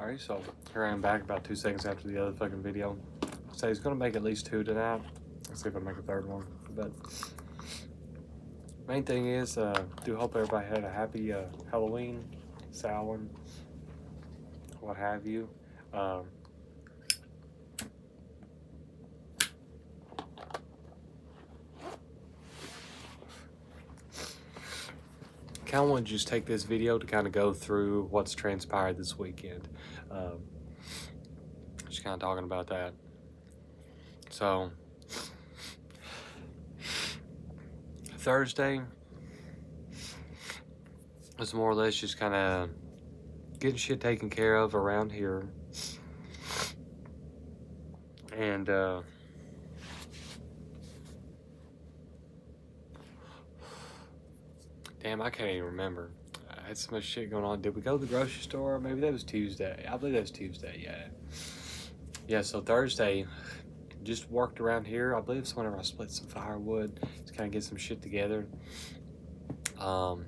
Alright, so here I am back about 2 seconds after the other fucking video. So he's gonna make at least 2 tonight. Let's see if I make a third one. But main thing is, do hope everybody had a happy Halloween, Samhain, what have you. Kind of want to just take this video to kind of go through what's transpired this weekend. Just kind of talking about that. So Thursday was more or less just kind of getting shit taken care of around here. And damn, I can't even remember. I had so much shit going on. Did we go to the grocery store? Maybe that was Tuesday. I believe that was Tuesday, yeah. Yeah, so Thursday, just worked around here. I believe it's whenever I split some firewood to kind of get some shit together. Trying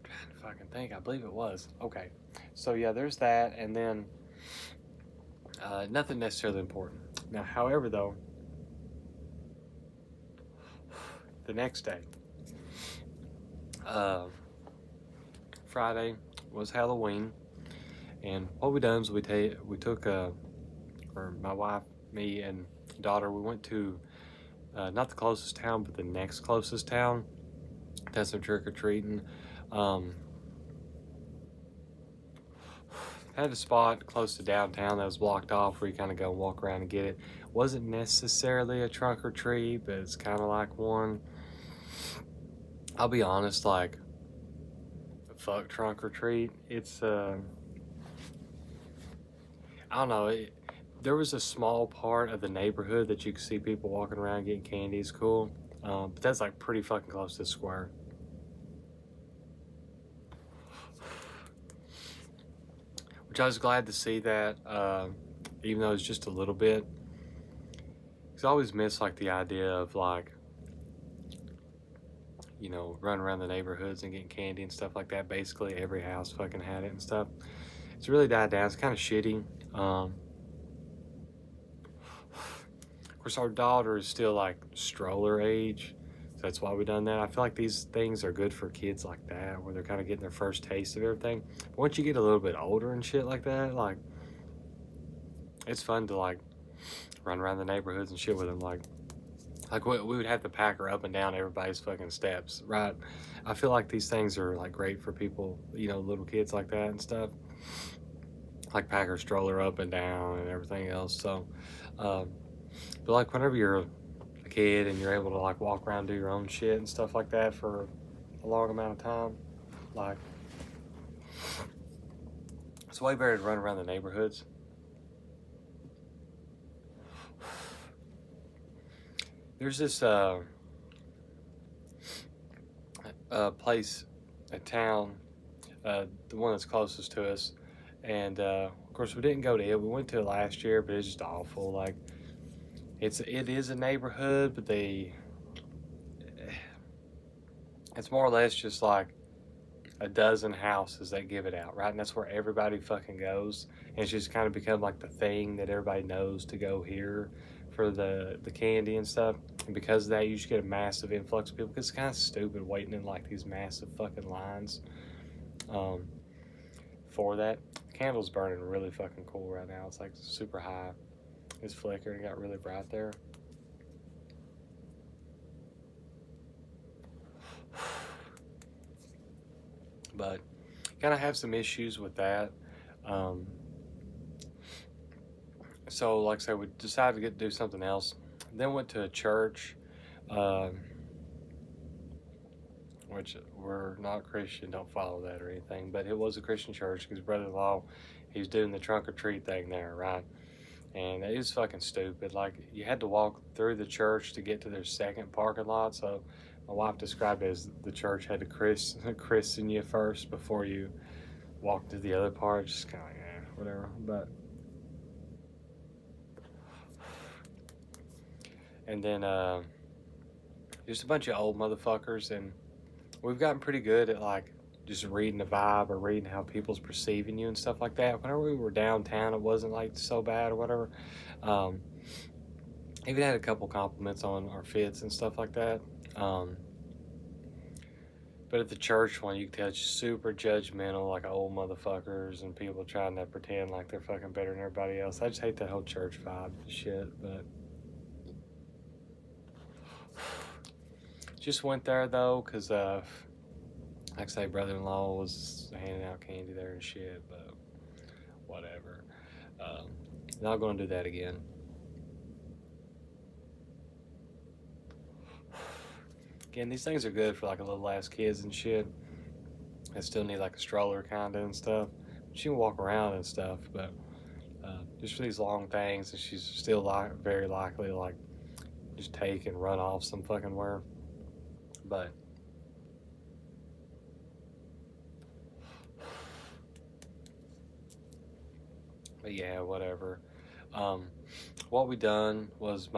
to fucking think. I believe it was. Okay. So yeah, there's that, and then nothing necessarily important. Now, however, though, the next day, Friday was Halloween, and what we done is we took or my wife, me, and daughter. We went to not the closest town, but the next closest town. Did some trick or treating. Had a spot close to downtown that was blocked off where you kind of go and walk around and get it. Wasn't necessarily a trunk or treat, but it's kind of like one. I'll be honest, like, fuck trunk or treat. It's I don't know. There was a small part of the neighborhood that you could see people walking around getting candy. It's cool, but that's like pretty fucking close to the square. Which I was glad to see that, even though it's just a little bit. Because I always miss like the idea of like, you know, running around the neighborhoods and getting candy and stuff like that. Basically every house fucking had it and stuff. It's really died down. It's kind of shitty. Of course, our daughter is still like stroller age, so that's why we done that. I feel like these things are good for kids like that, where they're kind of getting their first taste of everything. But once you get a little bit older and shit like that, like, it's fun to like run around the neighborhoods and shit with them. Like we would have to pack her up and down everybody's fucking steps, right? I feel like these things are like great for people, you know, little kids like that and stuff. Like pack her stroller up and down and everything else. So, but like whenever you're a kid and you're able to like walk around, do your own shit and stuff like that for a long amount of time, like, it's way better to run around the neighborhoods. There's this place, a town, the one that's closest to us, and of course we didn't go to it. We went to it last year, but it's just awful. Like, it is a neighborhood, but it's more or less just like a dozen houses that give it out, right? And that's where everybody fucking goes. And it's just kind of become like the thing that everybody knows to go here for the candy and stuff. And because of that, you just get a massive influx of people, because it's kind of stupid waiting in like these massive fucking lines for that. The candle's burning really fucking cool right now. It's like super high. It's flickering. It got really bright there. But kind of have some issues with that. So like I said, we decided to do something else. Then went to a church, which we're not Christian, don't follow that or anything, but it was a Christian church because brother-in-law, he was doing the trunk or treat thing there, right? And it was fucking stupid. Like, you had to walk through the church to get to their second parking lot. So my wife described it as the church had to christen you first before you walk to the other part. Just kind of like, whatever. But and then just a bunch of old motherfuckers, and we've gotten pretty good at like just reading the vibe or reading how people's perceiving you and stuff like that. Whenever we were downtown, it wasn't like so bad or whatever. Um, Even had a couple compliments on our fits and stuff like that. Um, but at the church one, you can tell it's super judgmental, like old motherfuckers and people trying to pretend like they're fucking better than everybody else. I just hate that whole church vibe and shit. But just went there though, cause like I say, brother-in-law was handing out candy there and shit. But whatever. Um, Not gonna do that again. Again, these things are good for like a little ass kids and shit. I still need like a stroller kinda and stuff. She can walk around and stuff, but just for these long things, and she's still like very likely to like just take and run off some fucking where. But yeah, whatever. Um, what we done was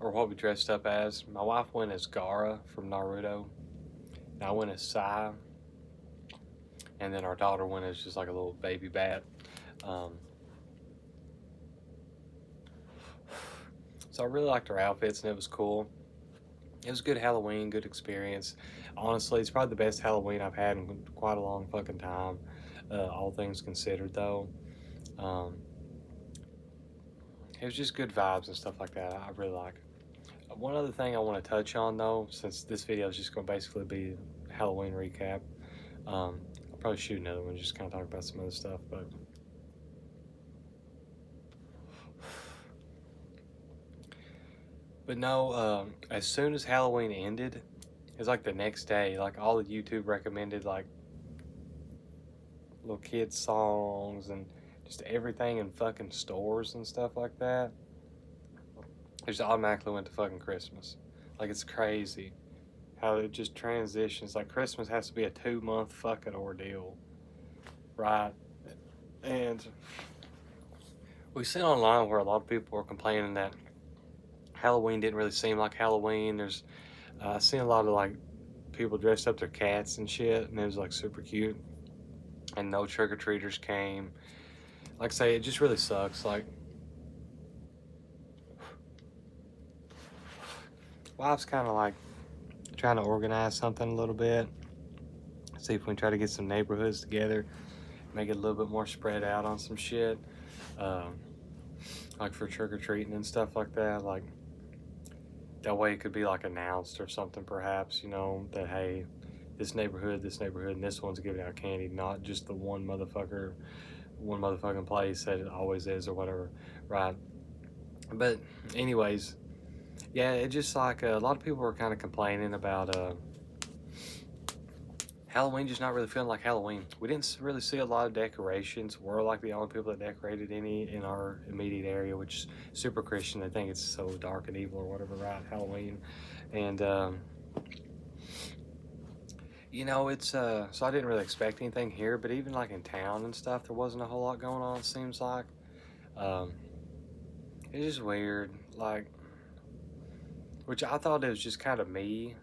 or what we dressed up as. My wife went as Gaara from Naruto. And I went as Sai, and then our daughter went as just like a little baby bat. Um, so I really liked our outfits, and it was cool. It was a good Halloween, good experience. Honestly, it's probably the best Halloween I've had in quite a long fucking time. All things considered, though. Um, it was just good vibes and stuff like that. I really like it. One other thing I want to touch on, though, since this video is just going to basically be Halloween recap. I'll probably shoot another one, just kind of talk about some other stuff, but no. As soon as Halloween ended, it's like the next day. Like all the YouTube recommended, like little kids songs and just everything in fucking stores and stuff like that. It just automatically went to fucking Christmas. Like it's crazy how it just transitions. Like Christmas has to be a 2 month fucking ordeal, right? And we seen online where a lot of people were complaining that Halloween didn't really seem like Halloween. There's I seen a lot of like people dressed up their cats and shit, and it was like super cute. And no trick or treaters came. Like I say, it just really sucks. Like, wife's kind of like trying to organize something a little bit. See if we can try to get some neighborhoods together, make it a little bit more spread out on some shit. Um, like for trick or treating and stuff like that. Like, that way it could be like announced or something, perhaps, that hey, this neighborhood, and this one's giving out candy, not just the one motherfucking place that it always is or whatever, right? But anyways, yeah, it just like a lot of people were kind of complaining about Halloween just not really feeling like Halloween. We didn't really see a lot of decorations. We're like the only people that decorated any in our immediate area, which is super Christian. They think it's so dark and evil or whatever, right? Halloween. And it's so I didn't really expect anything here, but even like in town and stuff, there wasn't a whole lot going on, it seems like. It's just weird, like, which I thought it was just kind of me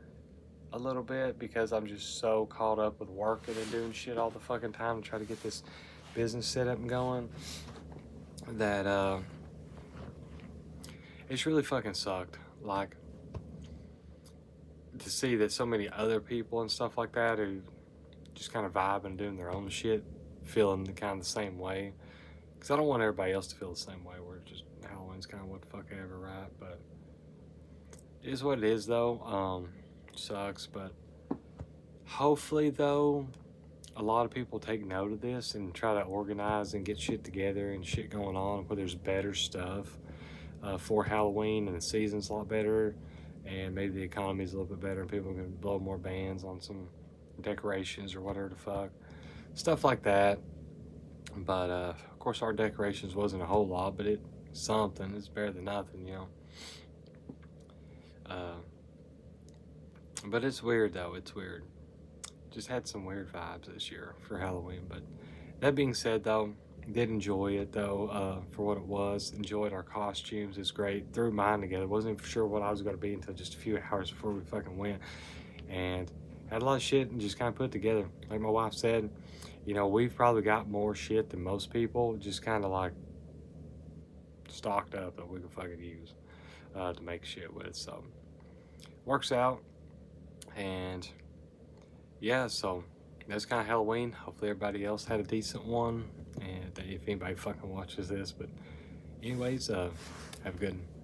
a little bit because I'm just so caught up with working and doing shit all the fucking time to try to get this business set up and going that it's really fucking sucked. Like, to see that so many other people and stuff like that who just kind of vibing and doing their own shit feeling the kind of the same way, because I don't want everybody else to feel the same way where it's just Halloween's kind of what the fuck ever, right? But it is what it is, though. Sucks, but hopefully, though, a lot of people take note of this and try to organize and get shit together and shit going on where there's better stuff for Halloween and the season's a lot better and maybe the economy's a little bit better and people can blow more bands on some decorations or whatever the fuck. Stuff like that. But of course our decorations wasn't a whole lot, but it's something. It's better than nothing, But it's weird though, it's weird. Just had some weird vibes this year for Halloween. But that being said though, did enjoy it though, for what it was. Enjoyed our costumes, it's great. Threw mine together, wasn't even sure what I was gonna be until just a few hours before we fucking went. And had a lot of shit and just kind of put it together. Like my wife said, you know, we've probably got more shit than most people, just kind of like stocked up that we can fucking use to make shit with. So works out. And yeah, so that's kind of Halloween. Hopefully everybody else had a decent one. And if anybody fucking watches this, but anyways, have a good one.